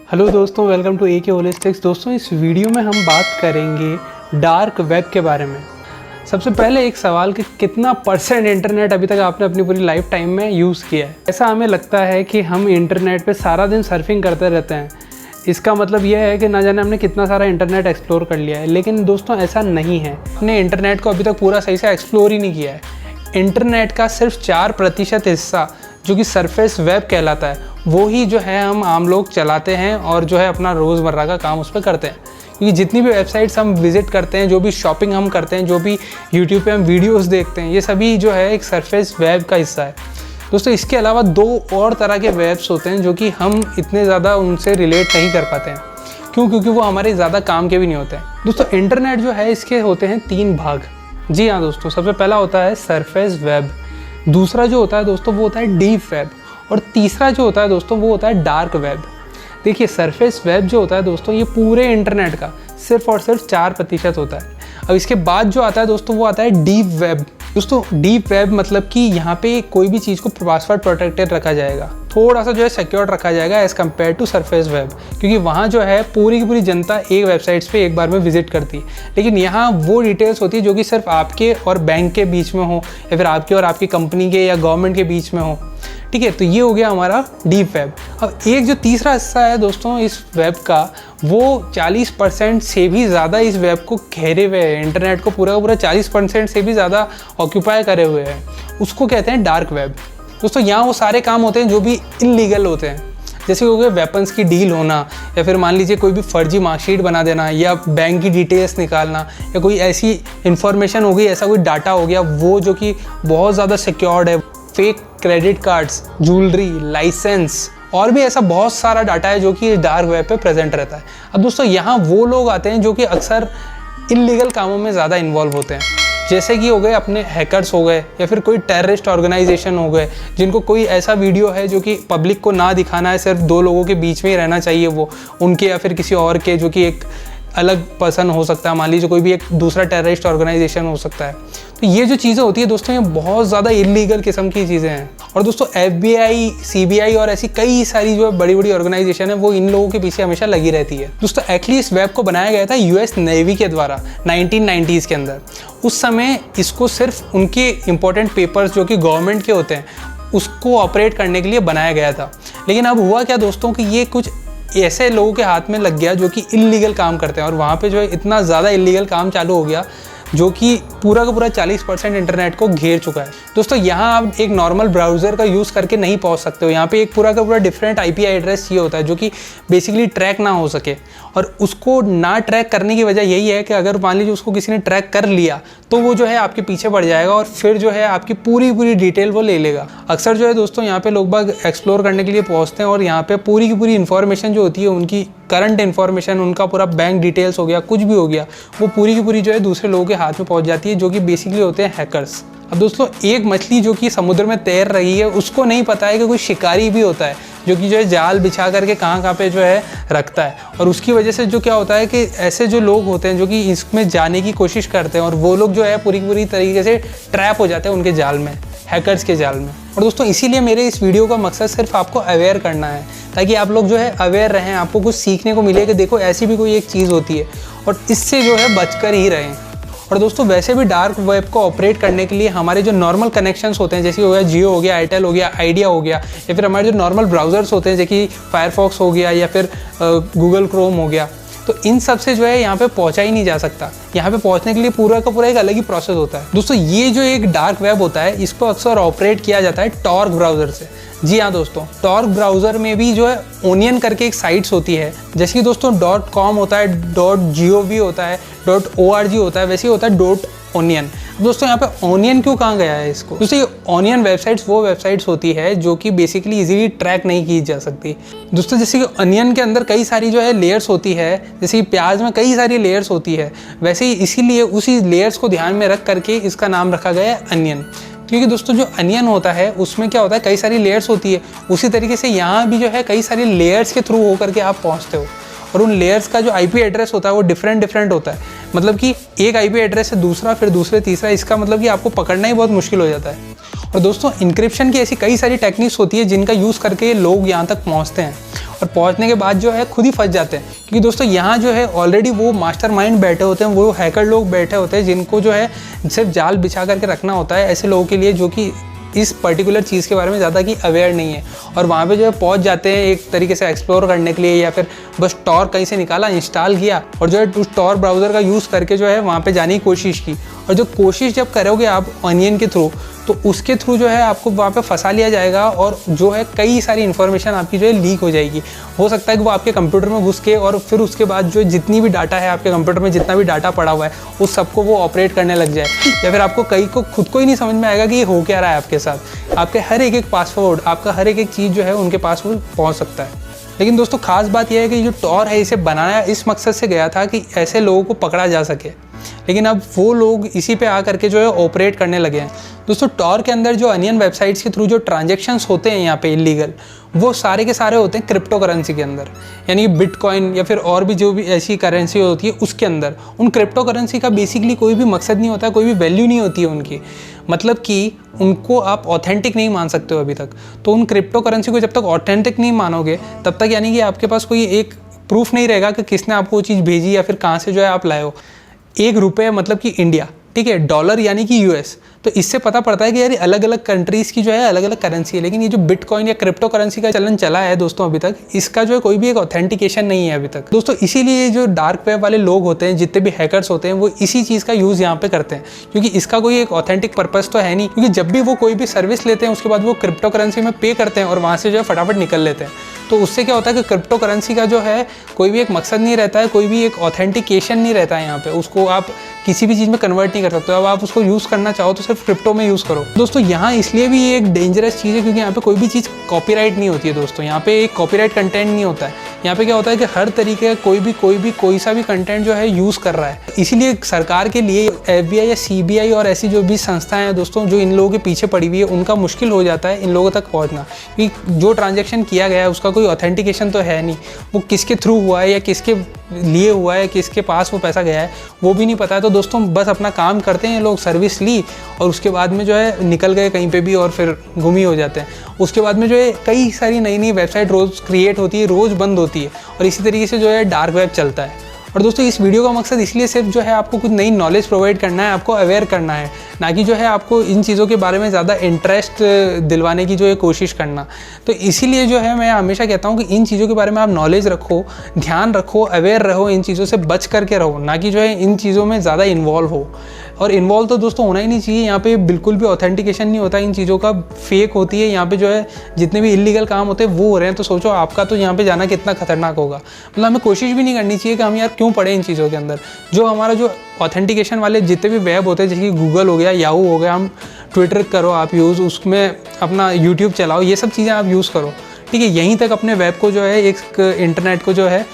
Hello दोस्तों, welcome to AK होलिस्टिक्स। दोस्तों, इस वीडियो में हम बात करेंगे डार्क वेब के बारे में। सबसे पहले एक सवाल कि कितना परसेंट इंटरनेट अभी तक आपने अपनी पूरी लाइफ टाइम में यूज़ किया है। ऐसा हमें लगता है कि हम इंटरनेट पे सारा दिन सर्फिंग करते रहते हैं। इसका मतलब यह है कि ना जाने हमने कितना सारा इंटरनेट एक्सप्लोर कर लिया है, लेकिन दोस्तों ऐसा नहीं है। हमने इंटरनेट को अभी तक पूरा सही से एक्सप्लोर ही नहीं किया है। इंटरनेट का सिर्फ 4% हिस्सा जो कि सरफेस वेब कहलाता है, वो ही जो है हम आम लोग चलाते हैं और जो है अपना रोज़मर्रा का काम उस पर करते हैं। क्योंकि जितनी भी वेबसाइट्स हम विज़िट करते हैं, जो भी शॉपिंग हम करते हैं, जो भी यूट्यूब पे हम वीडियोस देखते हैं, ये सभी जो है एक सरफेस वेब का हिस्सा है। दोस्तों, इसके अलावा 2 और तरह के वेब्स होते हैं जो कि हम इतने ज़्यादा उनसे रिलेट नहीं कर पाते हैं। क्यों? क्योंकि वो हमारे ज़्यादा काम के भी नहीं होते हैं। दोस्तों, इंटरनेट जो है इसके होते हैं 3 भाग। जी हाँ दोस्तों, सबसे पहला होता है सरफेस वेब, दूसरा जो होता है दोस्तों वो होता है डीप वेब, और तीसरा जो होता है दोस्तों वो होता है डार्क वेब। देखिए, सरफेस वेब जो होता है दोस्तों, ये पूरे इंटरनेट का सिर्फ और सिर्फ 4% होता है। अब इसके बाद जो आता है दोस्तों वो आता है डीप वेब। दोस्तों, डीप वेब मतलब कि यहाँ पे कोई भी चीज़ को पासवर्ड प्रोटेक्टेड रखा जाएगा, थोड़ा सा जो है सिक्योर रखा जाएगा as compare to surface web, क्योंकि वहाँ जो है पूरी की पूरी जनता एक वेबसाइट्स पे एक बार में विजिट करती है। लेकिन यहाँ वो डिटेल्स होती है जो कि सिर्फ आपके और बैंक के बीच में हो, या फिर आपके और आपकी कंपनी के या गवर्नमेंट के बीच में हो। ठीक है, तो ये हो गया हमारा डीप वेब। अब एक जो तीसरा हिस्सा है दोस्तों इस वेब का, वो 40% से भी ज़्यादा इस वेब को घेरे हुए है, इंटरनेट को पूरा का पूरा 40% से भी ज़्यादा ऑक्यूपाई करे हुए हैं। उसको कहते हैं डार्क वेब। दोस्तों, यहाँ वो सारे काम होते हैं जो भी इल्लीगल होते हैं, जैसे हो गए वेपन्स की डील होना, या फिर मान लीजिए कोई भी फर्जी मार्कशीट बना देना, या बैंक की डिटेल्स निकालना, या कोई ऐसी इन्फॉर्मेशन हो गई, ऐसा कोई डाटा हो गया वो जो कि बहुत ज़्यादा सिक्योर्ड है। Fake credit cards, jewellery, licence और भी ऐसा बहुत सारा डाटा है जो कि डार्क वेब पे प्रेजेंट रहता है। अब दोस्तों, यहाँ वो लोग आते हैं जो कि अक्सर इल्लीगल कामों में ज़्यादा इन्वॉल्व होते हैं, जैसे कि हो गए अपने हैकर्स हो गए, या फिर कोई टेररिस्ट ऑर्गेनाइजेशन हो गए, जिनको कोई ऐसा वीडियो है जो कि पब्लिक को ना दिखाना है, सिर्फ 2 लोगों के बीच में ही रहना चाहिए, वो उनके या फिर किसी और के, जो कि एक अलग पर्सन हो सकता है, मान लीजिए कोई भी एक दूसरा टेररिस्ट ऑर्गेनाइजेशन हो सकता है। तो ये जो चीज़ें होती है दोस्तों, ये बहुत ज़्यादा इल्लीगल किस्म की चीज़ें हैं। और दोस्तों, FBI, CBI और ऐसी कई सारी जो बड़ी बड़ी ऑर्गेनाइजेशन है वो इन लोगों के पीछे हमेशा लगी रहती है। दोस्तों, एक्चुअली इस वेब को बनाया गया था US नेवी के द्वारा 1990s के अंदर। उस समय इसको सिर्फ उनके इंपॉर्टेंट पेपर्स जो कि गवर्नमेंट के होते हैं उसको ऑपरेट करने के लिए बनाया गया था। लेकिन अब हुआ क्या दोस्तों कि ये कुछ ऐसे लोगों के हाथ में लग गया जो कि इल्लीगल काम करते हैं, और वहाँ पे जो है इतना ज़्यादा इल्लीगल काम चालू हो गया जो कि पूरा का पूरा 40% इंटरनेट को घेर चुका है। दोस्तों, यहाँ आप एक नॉर्मल ब्राउज़र का यूज़ करके नहीं पहुँच सकते हो। यहाँ पे एक पूरा का पूरा डिफरेंट IP एड्रेस ये होता है जो कि बेसिकली ट्रैक ना हो सके, और उसको ना ट्रैक करने की वजह यही है कि अगर मान लीजिए उसको किसी ने ट्रैक कर लिया तो वो जो है आपके पीछे पड़ जाएगा, और फिर जो है आपकी पूरी डिटेल वो ले लेगा। अक्सर जो है दोस्तों यहाँ पे लोग बाग एक्सप्लोर करने के लिए पहुँचते हैं, और यहाँ पे पूरी की पूरी इन्फॉर्मेशन जो होती है, उनकी करंट इन्फॉर्मेशन, उनका पूरा बैंक डिटेल्स हो गया, कुछ भी हो गया, वो पूरी की पूरी जो है दूसरे लोगों के हाथ में पहुंच जाती है, जो कि बेसिकली होते हैं हैकर्स। अब दोस्तों, एक मछली जो कि समुद्र में तैर रही है उसको नहीं पता है कि कोई शिकारी भी होता है जो कि जो है जाल बिछा करके कहाँ पे जो है रखता है, और उसकी वजह से जो क्या होता है कि ऐसे जो लोग होते हैं जो कि इसमें जाने की कोशिश करते हैं, और वो लोग जो है पूरी तरीके से ट्रैप हो जाते हैं उनके जाल में, हैकर्स के जाल में। और दोस्तों, इसीलिए मेरे इस वीडियो का मकसद सिर्फ आपको अवेयर करना है, ताकि आप लोग जो है अवेयर रहें, आपको कुछ सीखने को मिले कि देखो ऐसी भी कोई एक चीज़ होती है, और इससे जो है बचकर ही रहें। और दोस्तों, वैसे भी डार्क वेब को ऑपरेट करने के लिए हमारे जो नॉर्मल कनेक्शंस होते हैं, जैसे हो गया जियो हो गया, एयरटेल हो गया, आइडिया हो गया, या फिर हमारे जो नॉर्मल ब्राउज़र्स होते हैं जैसे कि फायरफॉक्स हो गया, या फिर गूगल क्रोम हो गया, तो इन सब से जो है यहाँ पे पहुँचा ही नहीं जा सकता। यहाँ पे पहुँचने के लिए पूरा का पूरा एक अलग ही प्रोसेस होता है। दोस्तों, ये जो एक डार्क वेब होता है इसको अक्सर ऑपरेट किया जाता है टॉर्क ब्राउज़र से। जी हाँ दोस्तों, टॉर्क ब्राउज़र में भी जो है ओनियन करके एक साइट्स होती है, जैसे कि दोस्तों .com होता है, .gov होता है, .org होता है, वैसे ही होता है .onion। दोस्तों, यहाँ पे ओनियन क्यों कहाँ गया है इसको? दोस्तों, ये ओनियन वेबसाइट्स वो वेबसाइट्स होती है जो कि बेसिकली इजीली ट्रैक नहीं की जा सकती। दोस्तों, जैसे कि अनियन के अंदर कई सारी जो है लेयर्स होती है, जैसे कि प्याज में कई सारी लेयर्स होती है, वैसे ही इसीलिए उसी लेयर्स को ध्यान में रख करके इसका नाम रखा गया है अनियन। क्योंकि दोस्तों, जो अनियन होता है उसमें क्या होता है, कई सारी लेयर्स होती है। उसी तरीके से यहाँ भी जो है कई सारी लेयर्स के थ्रू होकर के आप पहुँचते हो, और उन लेयर्स का जो IP एड्रेस होता है वो डिफरेंट होता है। मतलब कि एक IP एड्रेस से दूसरा, फिर दूसरे तीसरा, इसका मतलब कि आपको पकड़ना ही बहुत मुश्किल हो जाता है। और दोस्तों, इंक्रिप्शन की ऐसी कई सारी टेक्निक्स होती है जिनका यूज़ करके लोग यहाँ तक पहुँचते हैं। और पहुंचने के बाद जो है खुद ही फंस जाते हैं, क्योंकि दोस्तों यहाँ जो है ऑलरेडी वो मास्टरमाइंड बैठे होते हैं, वो हैकर लोग बैठे होते हैं जिनको जो है सिर्फ जाल बिछा करके रखना होता है ऐसे लोगों के लिए जो कि इस पर्टिकुलर चीज़ के बारे में ज़्यादा कि अवेयर नहीं है, और वहाँ पे जो है पहुँच जाते हैं एक तरीके से एक्सप्लोर करने के लिए, या फिर बस टॉर कहीं से निकाला, इंस्टॉल किया और जो है उस टॉर ब्राउज़र का यूज़ करके जो है वहाँ पे जाने की कोशिश की। और जो कोशिश जब करोगे आप अनियन के थ्रू, तो उसके थ्रू जो है आपको वहाँ पे फंसा लिया जाएगा और जो है कई सारी इन्फॉर्मेशन आपकी जो है लीक हो जाएगी। हो सकता है कि वो आपके कंप्यूटर में घुस के और फिर उसके बाद जो जितनी भी डाटा है आपके कंप्यूटर में, जितना भी डाटा पड़ा हुआ है, उस सबको वो ऑपरेट करने लग जाए, या फिर आपको कई को खुद को ही नहीं समझ में आएगा कि ये हो क्या रहा है आपके साथ। आपके हर एक पासवर्ड, आपका हर एक चीज़ जो है उनके पास वो पहुँच सकता है। लेकिन दोस्तों खास बात यह है कि जो टॉर है इसे बनाया इस मकसद से गया था कि ऐसे लोगों को पकड़ा जा सके, लेकिन अब वो लोग इसी पे आ करके जो है ऑपरेट करने लगे हैं। दोस्तों टॉर के अंदर जो अनियन वेबसाइट्स के थ्रू जो ट्रांजैक्शंस होते हैं यहाँ पे इलीगल, वो सारे के सारे होते हैं क्रिप्टो करेंसी के अंदर, यानी कि बिटकॉइन या फिर और भी जो भी ऐसी करेंसी होती है उसके अंदर। उन क्रिप्टो करेंसी का बेसिकली कोई भी मकसद नहीं होता, कोई भी वैल्यू नहीं होती है उनकी, मतलब कि उनको आप ऑथेंटिक नहीं मान सकते हो अभी तक। तो उन क्रिप्टो करेंसी को जब तक ऑथेंटिक नहीं मानोगे तब तक यानी कि आपके पास कोई एक प्रूफ नहीं रहेगा कि किसने आपको वो चीज़ भेजी या फिर कहाँ से जो है आप लाए हो। 1 रुपये मतलब कि इंडिया, ठीक है, डॉलर यानी कि यूएस। तो इससे पता पड़ता है कि यार अलग अलग कंट्रीज़ की जो है अलग अलग करेंसी है। लेकिन ये जो बिटकॉइन या क्रिप्टो करेंसी का चलन चला है दोस्तों अभी तक, इसका जो है कोई भी एक ऑथेंटिकेशन नहीं है अभी तक। दोस्तों इसीलिए जो डार्क वेब वाले लोग होते हैं, जितने भी हैकर्स होते हैं, वो इसी चीज़ का यूज़ यहाँ पे करते हैं, क्योंकि इसका कोई एक ऑथेंटिक पर्पज़ तो है नहीं। क्योंकि जब भी वो कोई भी सर्विस लेते हैं उसके बाद वो क्रिप्टो करेंसी में पे करते हैं और वहाँ से जो है फटाफट निकल लेते हैं। तो उससे क्या होता है कि क्रिप्टो करेंसी का जो है कोई भी एक मकसद नहीं रहता है, कोई भी एक ऑथेंटिकेशन नहीं रहता है यहाँ पे। उसको आप किसी भी चीज़ में कन्वर्ट नहीं कर सकते हो। अब आप उसको यूज़ करना चाहो तो सिर्फ क्रिप्टो में यूज़ करो। दोस्तों यहाँ इसलिए भी ये एक डेंजरस चीज़ है क्योंकि यहाँ पे कोई भी चीज़ कॉपीराइट नहीं होती है दोस्तों। यहाँ पे एक कॉपीराइट कंटेंट नहीं होता है। यहाँ पे क्या होता है कि हर तरीके का कोई सा भी कंटेंट जो है यूज़ कर रहा है। इसीलिए सरकार के लिए FBI या CBI और ऐसी जो भी संस्थाएं हैं दोस्तों जो इन लोगों के पीछे पड़ी हुई है, उनका मुश्किल हो जाता है इन लोगों तक पहुँचना, क्योंकि जो ट्रांजेक्शन किया गया है उसका कोई ऑथेंटिकेशन तो है नहीं। वो किसके थ्रू हुआ है या किसके लिए हुआ है, किसके पास वो पैसा गया है, वो भी नहीं पता है। तो दोस्तों बस अपना काम करते हैं लोग, सर्विस ली और उसके बाद में जो है निकल गए कहीं पे भी और फिर गुम ही हो जाते हैं। उसके बाद में जो है कई सारी नई नई वेबसाइट रोज़ क्रिएट होती है, रोज़ बंद होती है, और इसी तरीके से जो है डार्क वेब चलता है। और दोस्तों इस वीडियो का मकसद इसलिए सिर्फ जो है आपको कुछ नई नॉलेज प्रोवाइड करना है, आपको अवेयर करना है, ना कि जो है आपको इन चीज़ों के बारे में ज़्यादा इंटरेस्ट दिलवाने की जो है कोशिश करना। तो इसीलिए जो है मैं हमेशा कहता हूँ कि इन चीज़ों के बारे में आप नॉलेज रखो, ध्यान रखो, अवेयर रहो, इन चीज़ों से बच करके रहो, ना कि जो है इन चीज़ों में ज़्यादा इन्वॉल्व हो। और इन्वॉल्व तो दोस्तों होना ही नहीं चाहिए। यहाँ पे बिल्कुल भी ऑथेंटिकेशन नहीं होता इन चीज़ों का, फेक होती है। यहाँ पे जो है जितने भी इलीगल काम होते हैं वो हो रहे हैं। तो सोचो आपका तो यहाँ पे जाना कितना खतरनाक होगा। मतलब हमें कोशिश भी नहीं करनी चाहिए कि हम यार क्यों पड़े इन चीज़ों के अंदर। जो हमारा जो ऑथेंटिकेशन वाले जितने भी वेब होते हैं, जैसे कि गूगल हो गया, याहू हो गया, हम ट्विटर करो आप यूज़, उसमें अपना यूट्यूब चलाओ, ये सब चीज़ें आप यूज़ करो, ठीक है। यहीं तक अपने वेब को जो है एक इंटरनेट को जो है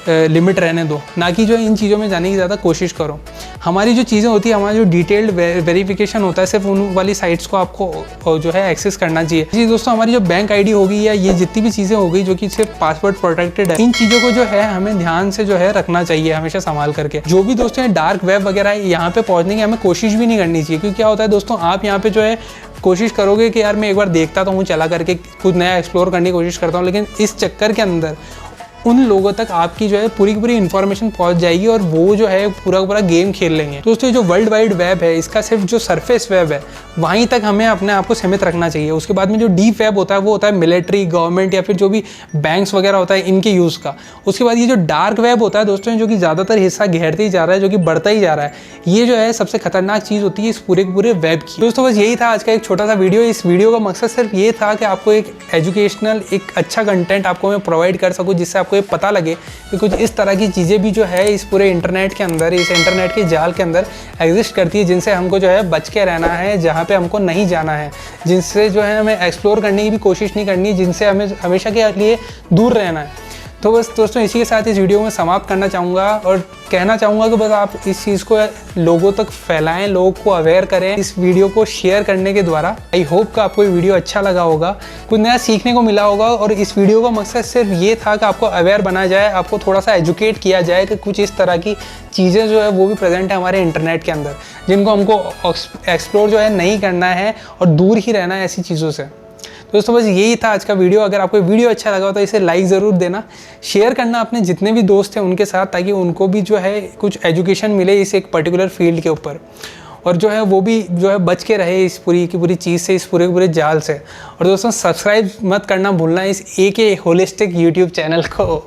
लिमिट रहने दो, ना कि जो इन चीज़ों में जाने की ज़्यादा कोशिश करो। हमारी जो चीज़ें होती है, हमारा जो डिटेल्ड वेरिफिकेशन होता है, सिर्फ उन वाली साइट्स को आपको जो है एक्सेस करना चाहिए। जी दोस्तों, हमारी जो बैंक आईडी होगी या ये जितनी भी चीज़ें हो गई जो कि सिर्फ पासवर्ड प्रोटेक्टेड है, इन चीज़ों को जो है हमें ध्यान से जो है रखना चाहिए, हमेशा संभाल करके। जो भी दोस्तों है डार्क वेब वगैरह यहाँ पे पहुँचने की हमें कोशिश भी नहीं करनी चाहिए, क्योंकि क्या होता है दोस्तों, आप यहाँ पे जो है कोशिश करोगे कि यार मैं एक बार देखता तो हूँ, चला करके कुछ नया एक्सप्लोर करने की कोशिश करता हूँ, लेकिन इस चक्कर के अंदर उन लोगों तक आपकी जो है पूरी की पूरी इन्फॉर्मेशन पहुंच जाएगी और वो जो है पूरा पूरा गेम खेल लेंगे। दोस्तों जो वर्ल्ड वाइड वेब है, इसका सिर्फ जो सरफेस वेब है वहीं तक हमें अपने आप को सीमित रखना चाहिए। उसके बाद में जो डीप वेब होता है वो होता है मिलिट्री, गवर्नमेंट या फिर जो भी बैंक्स वगैरह होता है इनके यूज़ का। उसके बाद ये जो डार्क वेब होता है दोस्तों, जो कि ज़्यादातर हिस्सा घेरते ही जा रहा है, जो कि बढ़ता ही जा रहा है, ये जो है सबसे खतरनाक चीज़ होती है इस पूरे के पूरे वेब की। दोस्तों बस यही था आज का एक छोटा सा वीडियो। इस वीडियो का मकसद सिर्फ ये था कि आपको एक एजुकेशनल, एक अच्छा कंटेंट आपको मैं प्रोवाइड कर सकूँ, जिससे आपको ये पता लगे कि कुछ इस तरह की चीज़ें भी जो है इस पूरे इंटरनेट के अंदर, इस इंटरनेट के जाल के अंदर एग्जिस्ट करती है, जिनसे हमको जो है बच के रहना है, जहाँ पे हमको नहीं जाना है, जिनसे जो है हमें एक्सप्लोर करने की भी कोशिश नहीं करनी, जिनसे हमें हमेशा के लिए दूर रहना है। तो बस दोस्तों इसी के साथ इस वीडियो में समाप्त करना चाहूँगा और कहना चाहूँगा कि बस आप इस चीज़ को लोगों तक फैलाएं, लोगों को अवेयर करें इस वीडियो को शेयर करने के द्वारा। आई होप कि आपको ये वीडियो अच्छा लगा होगा, कुछ नया सीखने को मिला होगा। और इस वीडियो का मकसद सिर्फ ये था कि आपको अवेयर बनाया जाए, आपको थोड़ा सा एजुकेट किया जाए कि कुछ इस तरह की चीज़ें जो है वो भी प्रेजेंट है हमारे इंटरनेट के अंदर, जिनको हमको एक्सप्लोर जो है नहीं करना है और दूर ही रहना है ऐसी चीज़ों से। दोस्तों बस यही था आज का वीडियो। अगर आपको वीडियो अच्छा लगा हो तो इसे लाइक ज़रूर देना, शेयर करना अपने जितने भी दोस्त हैं उनके साथ, ताकि उनको भी जो है कुछ एजुकेशन मिले इस एक पर्टिकुलर फील्ड के ऊपर, और जो है वो भी जो है बच के रहे इस पूरी की पूरी चीज़ से, इस पूरे के पूरे जाल से। और दोस्तों सब्सक्राइब मत करना भूलना इस AK होलिस्टिक यूट्यूब चैनल को।